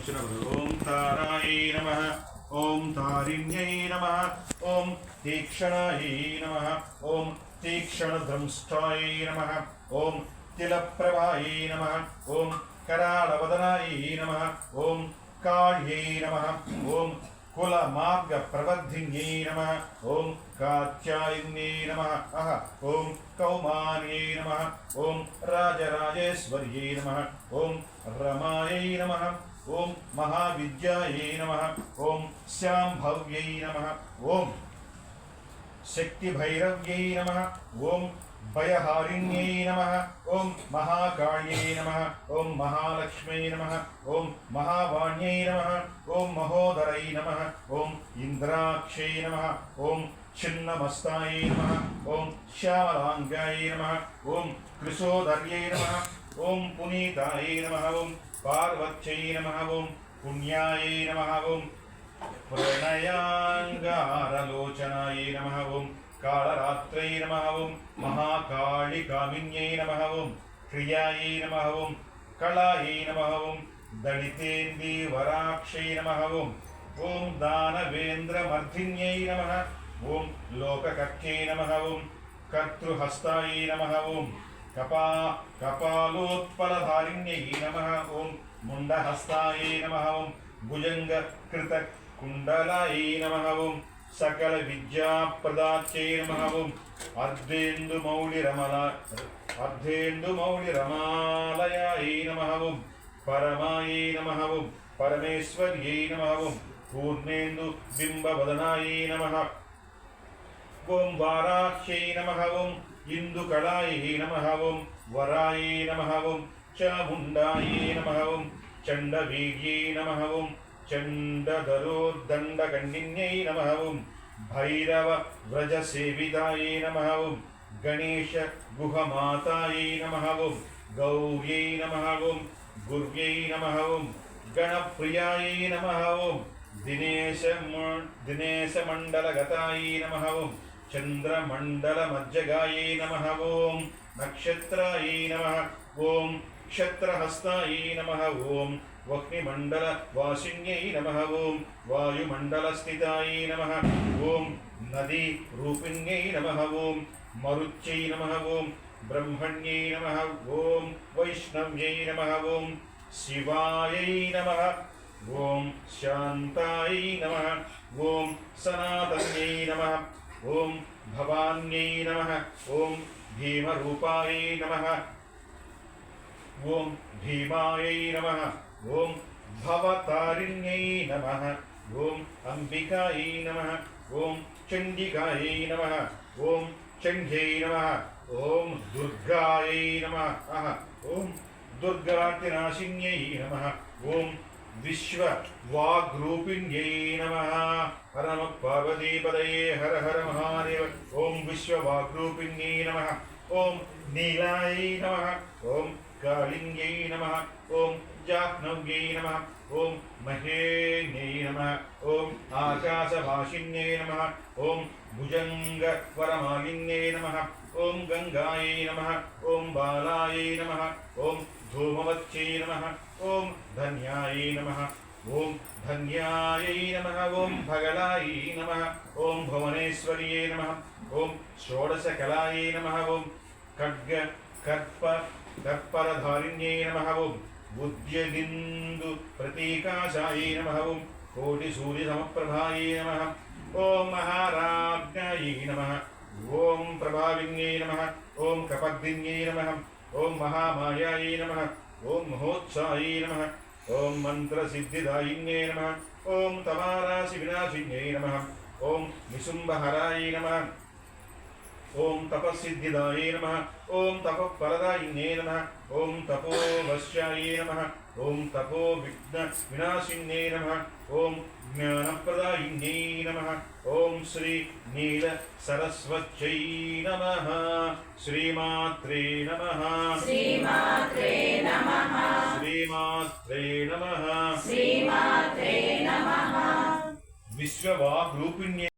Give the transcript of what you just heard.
ओम तारायै नमः। ओम तारिण्यै नमः। ओम तीक्ष्णायै नमः। ओम तीक्ष्णदंष्ट्रायै नमः। ओम तिलप्रभायै नमः। ओम कराळवदनायै नमः। ओम काळ्यै नमः। ओम कुलमार्गप्रवर्धिन्यै नमः। ओम कात्यायन्यै नमः। ओम कौमार्यै नमः। ओम राजराजेश्वर्यै नमः। ओम रमायै नमः। ओम महाविद्यायै नमः। ओम श्यामभव्यै नमः। ओम शक्तिभैरव्यै नमः। ओम भयहारिण्यै नमः। ओम महाकाल्यै नमः। ओम महालक्ष्म्यै नमः। ओम महावाण्यै नमः। ओम महोदरै नमः। ओम इंद्राक्षै नमः। ओम छिन्नमस्तायै नमः। ओम श्यामलांगायै नमः। ओम कृशोदर्यै नमः। ओम पुनीतायै नमः। ओम पार्वत्यै नमः। ओम पुण्यायै नमः। ओम प्रणयांगारलोचनायै नमः। ओम कालरात्रै नमः। ओम महाकालिकामिन्यै नमः। ओम क्रियायै नमः। ओम कलायै नमः। ओम दलितेन्दीवराक्षै नमः। ओम ओम दानवेन्द्रमर्धिन्यै नमः। ओम लोककर्त्यै नमः। ओम कर्तृहस्तायै नमः। ओम कपालोत्पलधारिण्यै नमः। ओम मुंडहस्तायै नमः। ओम भुजंगकृतकुण्डलायै नमः। ओम सकल विद्याप्रदात्यै नमः। ओम अर्धेन्दुमौलिरमालयायै नमः। ओम परमायै नमः। ओम परमेश्वर्यै नमः। ओम पूर्णेन्दुबिम्बवदनायै नमः। ओम वाराह्यै नमः। ओम इंदुकलायै नमः। ओम वरायै नमः। ओम चामुण्डायै नमः। ओम चण्डवीर्यै नमः। ओम चण्डधरोद्दण्डकण्डिन्यै नमः। ओम भैरवव्रजसेवितायै नमः। ओम गणेशगुहमातायै नमः। ओम गौर्यै नमः। ओम गुर्व्यै नमः। ओम गणप्रियायै नमः। ओम दिनेशमण्डलगतायै नमः। ओम चन्द्रमण्डलमज्जगायै नमः। ओम नक्षत्रायै नमः। ओम क्षत्रहस्तायै नमः। ओम वह्निमण्डलवासिन्यै नमः। ओम वायुमण्डलस्थितायै नमः। ओम नदीरूपिण्यै नमः। ओम मरुच्यै नमः। ओम ब्रह्मण्यै नमः। ओम वैष्णव्यै नमः। ओम शिवायै नमः। ओम शान्तायै नमः। ओम सनातन्यै नमः। ओम भवान्यै नमः। ओम भीमरूपायै नमः। ओम भीमायै नमः। ओम भवतारिण्यै नमः। ओम अंबिकायै नमः। ओम चण्डिकायै नमः। ओम चण्ड्यै नमः। ओम दुर्गायै नमः। ओम दुर्गातिनाशिन्यै नमः। ओम विश्ववाग्रूपिण्यै नमः। हर नमः पार्वतीपदये हर हर महादेव। ओम विश्ववाग्रूपिण्यै नमः। ओम नीलायै नमः। ओम कालिन्यै नमः। ओम जाह्नव्यै नमः। ओम महेन्यै नमः। ओम आकाशभाषिन्यै नमः। ओम भुजंगवरमालिन्यै नमः। ओम गंगायै नमः। ओम बालायै नमः। ओम धूमवत्यै नमः। ओम धन्यायै नमः। ओम धन्यायै नमः। ओम भगलायै नमः। ओम भुवनेश्वर्यै नमः। ओम षोडशकलायै नमः। ओम कर्परधारिण्यै नमः। ओम उद्यदिन्दु प्रतीकाशायै नमः। ओम कोटिसूर्यसमप्रभायै नमः। ओम महाराज्ञायै नमः। ओम प्रभाविन्यै नमः। ओम कपर्दिन्यै नमः। ओम महामायायै नमः। ओम महोत्सायै नमः। ओम मंत्रसिद्धिदायिन्यै नमः। ओम तमाराशिविनाशिन्यै नमः। ओम निशुम्भहरायै नमः। ओम तपस्सिद्धिदायै नमः। ओम तपफलदायिन्यै नमः। ओम तपोवश्यायै नमः। ओम तपोविघ्नविनाशिन्यै नमः। ओम ज्ञानप्रदायिन्यै नमः। ओम श्री नील सरस्वत्यै नमः। श्रीमात्रे नमः। श्रीमात्रे नमः। श्रीमात्रे नमः। श्रीमात्रे नमः। विश्ववाग्रूपिण्यै